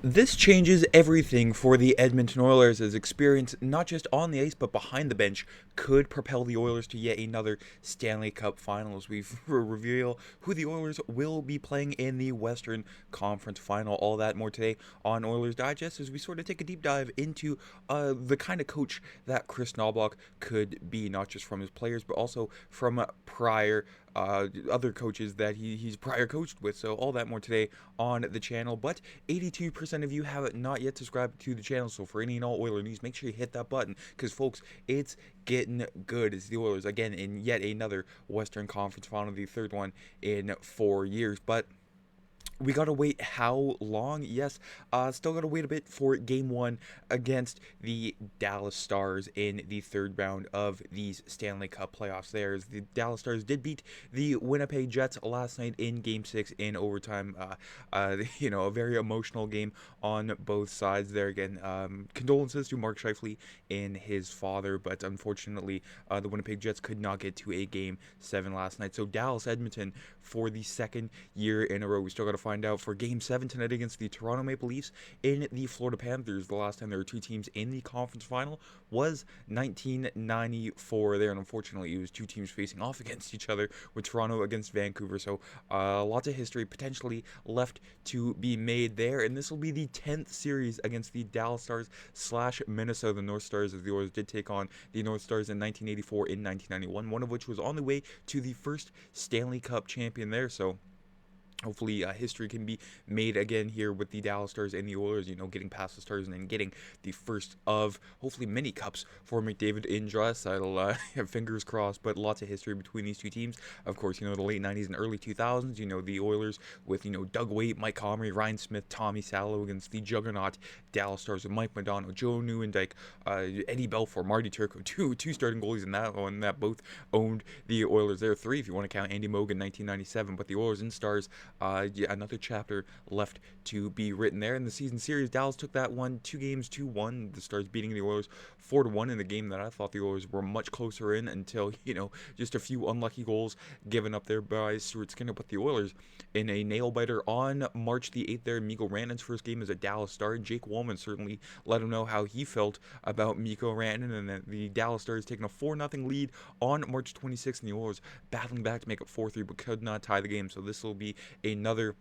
This changes everything for the Edmonton Oilers, as experience not just on the ice but behind the bench could propel the Oilers to yet another Stanley Cup final as we reveal who the Oilers will be playing in the Western Conference final. All that more today on Oilers Digest as we sort of take a deep dive into the kind of coach that Kris Knoblauch could be, not just from his players but also from prior other coaches that he's prior coached with. So all that more today on the channel. But 82% of you have not yet subscribed to the channel. So for any and all Oiler news, make sure you hit that button because, folks, it's getting good as the Oilers again in yet another Western Conference final, the third one in 4 years. But we gotta wait how long? Yes, still gotta wait a bit for Game 1 against the Dallas Stars in the third round of these Stanley Cup playoffs. There's the Dallas Stars did beat the Winnipeg Jets last night in Game 6 in overtime. A very emotional game on both sides there. Again, condolences to Mark Scheifele and his father, but unfortunately, the Winnipeg Jets could not get to a Game 7 last night. So Dallas, Edmonton for the second year in a row. We still gotta find out for Game 7 tonight against the Toronto Maple Leafs in the Florida Panthers. The last time there were two teams in the conference final was 1994 there, and unfortunately it was two teams facing off against each other, with Toronto against Vancouver. So lots of history potentially left to be made there, and this will be the 10th series against the Dallas Stars / Minnesota North Stars, as the Oilers did take on the North Stars in 1984 and 1991, one of which was on the way to the first Stanley Cup champion there. So hopefully history can be made again here with the Dallas Stars and the Oilers, getting past the Stars and then getting the first of hopefully many cups for McDavid in Draisaitl. Fingers crossed, but lots of history between these two teams. Of course, the late 90s and early 2000s, the Oilers with, Doug Weight, Mike Comrie, Ryan Smith, Tommy Salo against the juggernaut Dallas Stars with Mike Modano, Joe Nieuwendyk, Eddie Belfour, Marty Turco, two starting goalies in that one that both owned the Oilers. There are three if you want to count Andy Mogan, 1997, but the Oilers and Stars, another chapter left to be written there. In the season series, Dallas took that one 2-1. The Stars beating the Oilers 4-1 in the game that I thought the Oilers were much closer in until, just a few unlucky goals given up there by Stuart Skinner. But the Oilers, in a nail-biter on March the 8th there, Mikko Rantanen's first game as a Dallas Star. Jake Wallman certainly let him know how he felt about Mikko Rantanen, and that the Dallas Stars taking a 4-0 lead on March 26th, and the Oilers battling back to make it 4-3, but could not tie the game. So this will be another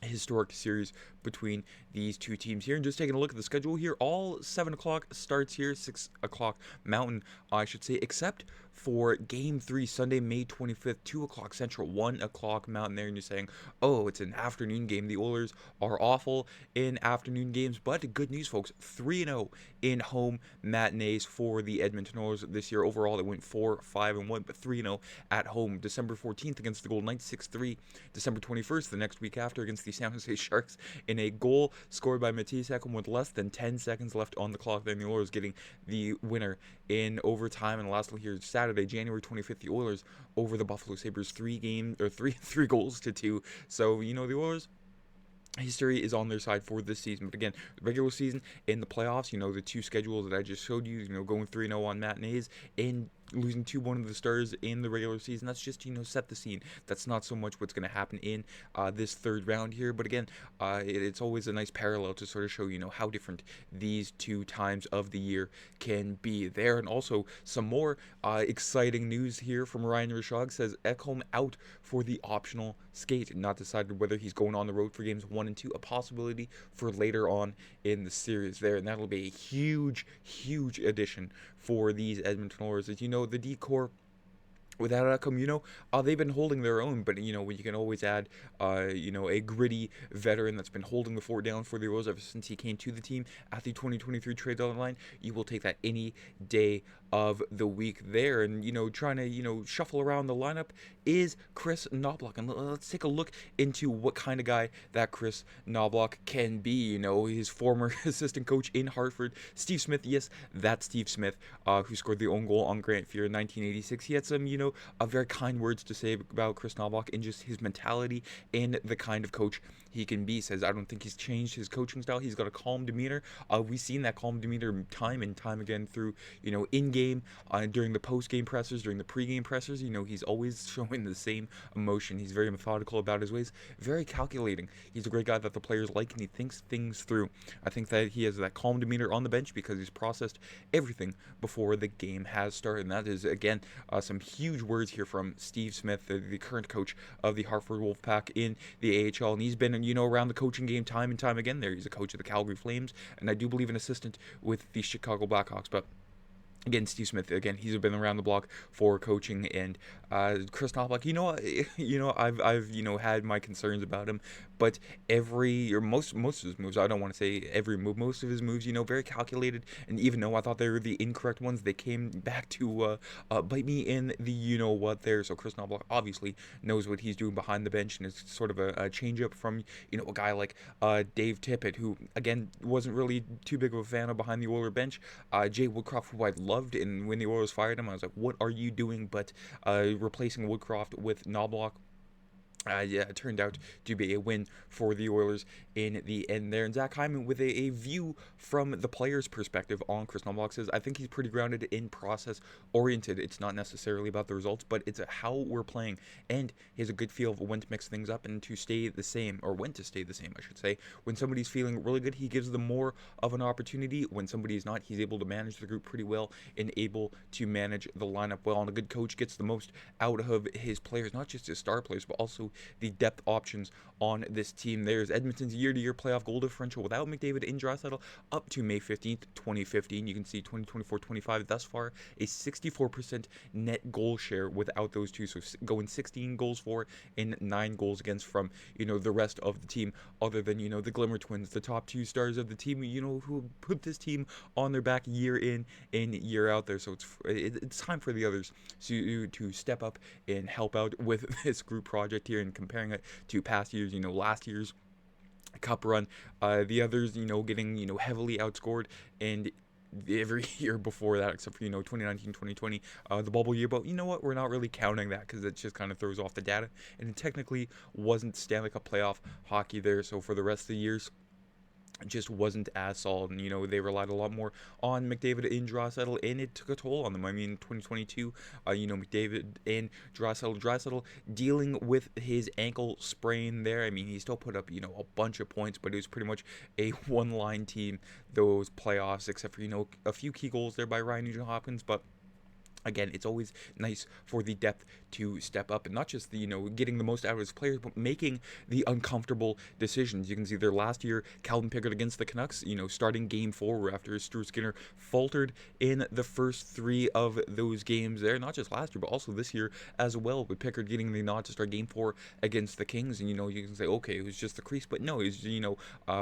historic series between these two teams here. And just taking a look at the schedule here, all 7 o'clock starts here, 6 o'clock Mountain, I should say, except for Game 3, Sunday, May 25th, 2 o'clock Central, 1 o'clock Mountain there. And you're saying, oh, it's an afternoon game. The Oilers are awful in afternoon games, but good news, folks, 3-0 in home matinees for the Edmonton Oilers this year. Overall, they went 4-5-1, but 3-0 at home. December 14th against the Golden Knights, 6-3. December 21st, the next week after, against the San Jose Sharks, in a goal scored by Mattias Ekholm with less than 10 seconds left on the clock. Then the Oilers getting the winner in overtime. And lastly here, Saturday, January 25th, the Oilers over the Buffalo Sabres, 3 goals to 2. So, the Oilers, history is on their side for this season. But again, the regular season, in the playoffs, the two schedules that I just showed you, going 3-0 on matinees and losing 2-1 to the Stars in the regular season, that's just, set the scene. That's not so much what's going to happen in this third round here. But again, it's always a nice parallel to sort of show, how different these two times of the year can be there. And also some more exciting news here from Ryan Rishaug. Says Ekholm out for the optional skate. Not decided whether he's going on the road for games 1 and 2. A possibility for later on in the series there. And that'll be a huge, huge addition for these Edmonton Oilers. As the decor without Ekholm, they've been holding their own, but when you can always add a gritty veteran that's been holding the fort down for the Oilers ever since he came to the team at the 2023 trade deadline, you will take that any day of the week there. And trying to shuffle around the lineup is Kris Knoblauch, and let's take a look into what kind of guy that Kris Knoblauch can be. His former assistant coach in Hartford, Steve Smith. Yes, that's Steve Smith, who scored the own goal on Grant Fuhr in 1986. He had some very kind words to say about Kris Knoblauch and just his mentality and the kind of coach he can be. Says, I don't think he's changed his coaching style. He's got a calm demeanor. We've seen that calm demeanor time and time again through, in-game, during the post-game pressers, during the pre-game pressers. He's always showing the same emotion. He's very methodical about his ways, very calculating. He's a great guy that the players like, and he thinks things through. I think that he has that calm demeanor on the bench because he's processed everything before the game has started. And that is, again, some huge words here from Steve Smith, the current coach of the Hartford Wolfpack in the AHL. And he's been, around the coaching game time and time again there. He's a coach of the Calgary Flames, and I do believe an assistant with the Chicago Blackhawks. But again, Steve Smith, again, he's been around the block for coaching. And Kris Knoblauch, I've had my concerns about him, but most of his moves, I don't want to say every move, most of his moves, very calculated. And even though I thought they were the incorrect ones, they came back to bite me in the what there. So Kris Knoblauch obviously knows what he's doing behind the bench, and it's sort of a change up from a guy like Dave Tippett, who again wasn't really too big of a fan of behind the Oiler bench. Jay Woodcroft, who I loved, and when the Oilers fired him, I was like, what are you doing? But replacing Woodcroft with Knoblauch, it turned out to be a win for the Oilers in the end there. And Zach Hyman, with a view from the player's perspective on Kris Knoblauch, says, I think he's pretty grounded in process-oriented. It's not necessarily about the results, but it's how we're playing. And he has a good feel of when to mix things up and to stay the same, or when to stay the same, I should say. When somebody's feeling really good, he gives them more of an opportunity. When somebody's not, he's able to manage the group pretty well and able to manage the lineup well. And a good coach gets the most out of his players, not just his star players, but also the depth options on this team. There's Edmonton's year-to-year playoff goal differential without McDavid and Draisaitl up to May 15th, 2015. You can see 2024-25 thus far, a 64% net goal share without those two. So going 16 goals for and 9 goals against from, the rest of the team, other than, the Glimmer Twins, the top 2 stars of the team, who put this team on their back year in and year out there. So it's time for the others to step up and help out with this group project here, and comparing it to past years, last year's cup run, the others, getting, heavily outscored, and every year before that, except for 2019, 2020, the bubble year. But you know what, we're not really counting that because it just kind of throws off the data, and it technically wasn't Stanley Cup playoff hockey there. So for the rest of the years, just wasn't as solid, and they relied a lot more on McDavid and Draisaitl, and it took a toll on them. I mean, 2022, McDavid and Draisaitl dealing with his ankle sprain there. I mean, he still put up a bunch of points, but it was pretty much a one-line team those playoffs, except for a few key goals there by Ryan Nugent-Hopkins. But again, it's always nice for the depth to step up, and not just the, getting the most out of his players, but making the uncomfortable decisions. You can see there last year, Calvin Pickard against the Canucks, starting game 4 after Stuart Skinner faltered in the first 3 of those games there, not just last year, but also this year as well, with Pickard getting the nod to start game 4 against the Kings. And, you can say, okay, it was just the crease, but no, it's,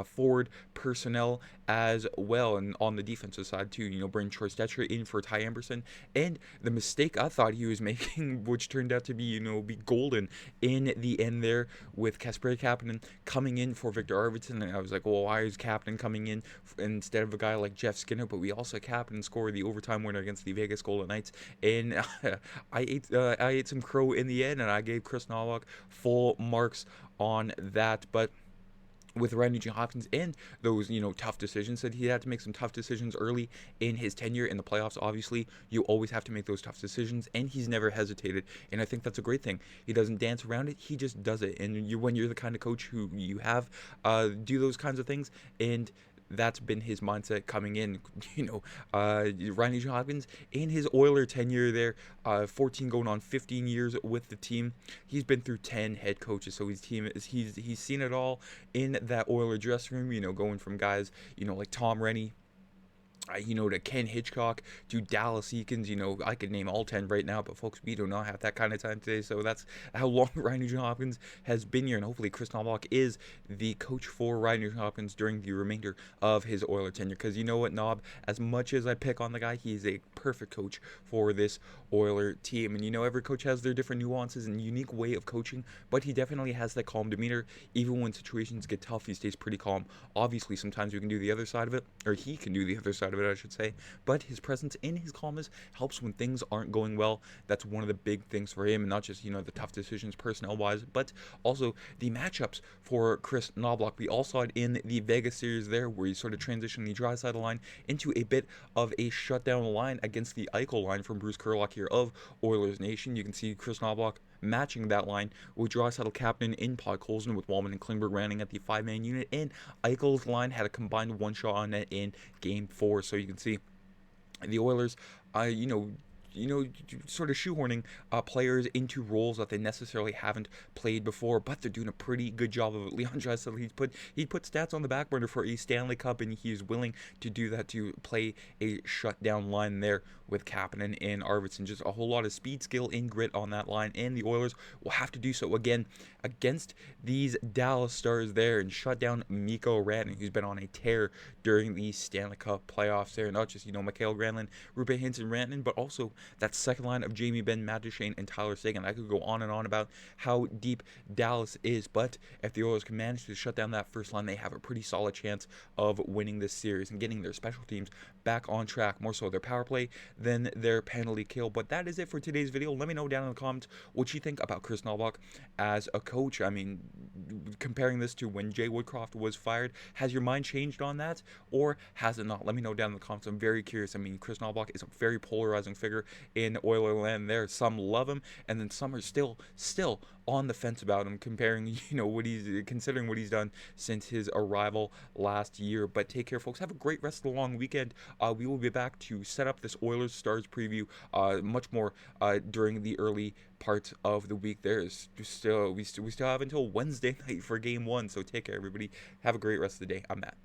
forward personnel as well. And on the defensive side too, bring Troy Stetcher in for Ty Emberson, and the mistake I thought he was making, which turned out to be, be golden in the end there, with Kasperi Kapanen coming in for Victor Arvidsson. And I was like, well, why is Kapanen coming in instead of a guy like Jeff Skinner? But we also Kapanen scored the overtime winner against the Vegas Golden Knights, and I ate some crow in the end, and I gave Kris Knoblauch full marks on that. But with Ryan Nugent-Hopkins and those, tough decisions, that he had to make some tough decisions early in his tenure in the playoffs. Obviously, you always have to make those tough decisions, and he's never hesitated, and I think that's a great thing. He doesn't dance around it, he just does it. And when you're the kind of coach who you have do those kinds of things, and that's been his mindset coming in. Ryan Nugent-Hopkins in his Oiler tenure there, 14 going on 15 years with the team. He's been through 10 head coaches, so he's seen it all in that Oiler dressing room. Going from guys like Tom Rennie, to Ken Hitchcock, to Dallas Eakins. I could name all 10 right now, but folks, we do not have that kind of time today. So that's how long Ryan Nugent-Hopkins has been here, and hopefully Kris Knoblauch is the coach for Ryan Nugent-Hopkins during the remainder of his Oiler tenure. Because you know what, Knob, as much as I pick on the guy, he's a perfect coach for this Oiler team. And every coach has their different nuances and unique way of coaching, but he definitely has that calm demeanor. Even when situations get tough, he stays pretty calm. Obviously, sometimes we can do the other side of it, or he can do the other side of it, McDavid, I should say. But his presence in his calmness helps when things aren't going well. That's one of the big things for him, and not just, the tough decisions personnel-wise, but also the matchups for Kris Knoblauch. We all saw it in the Vegas series there, where he sort of transitioned the Draisaitl line into a bit of a shutdown line against the Ekholm line from Bruce Kurlock here of Oilers Nation. You can see Kris Knoblauch matching that line with Draisaitl captain in Podkolzin, with Walman and Klingberg running at the 5-man unit, and Eichel's line had a combined one shot on net in Game 4. So you can see the Oilers, sort of shoehorning players into roles that they necessarily haven't played before, but they're doing a pretty good job of it. Leon Draisaitl, he put stats on the back burner for a Stanley Cup, and he's willing to do that to play a shutdown line there with Kapanen and Arvidsson. Just a whole lot of speed, skill, and grit on that line, and the Oilers will have to do so again against these Dallas Stars there and shut down Mikko Rantanen, who's been on a tear during the Stanley Cup playoffs there. Not just, Mikael Granlund, Roope Hintz, and Rantanen, but also that second line of Jamie Benn, Matt Duchene, and Tyler Seguin. I could go on and on about how deep Dallas is, but if the Oilers can manage to shut down that first line, they have a pretty solid chance of winning this series and getting their special teams back on track, more so their power play than their penalty kill. But that is it for today's video. Let me know down in the comments what you think about Kris Knoblauch as a coach. I mean, comparing this to when Jay Woodcroft was fired, has your mind changed on that, or has it not? Let me know down in the comments. I'm very curious. I mean, Kris Knoblauch is a very polarizing figure in Oilerland there. Some love him, and then some are still on the fence about him, considering what he's done since his arrival last year. But take care, folks. Have a great rest of the long weekend. We will be back to set up this Oilers Stars preview much more during the early parts of the week. We still have until Wednesday night for Game 1. So take care, everybody. Have a great rest of the day. I'm Matt.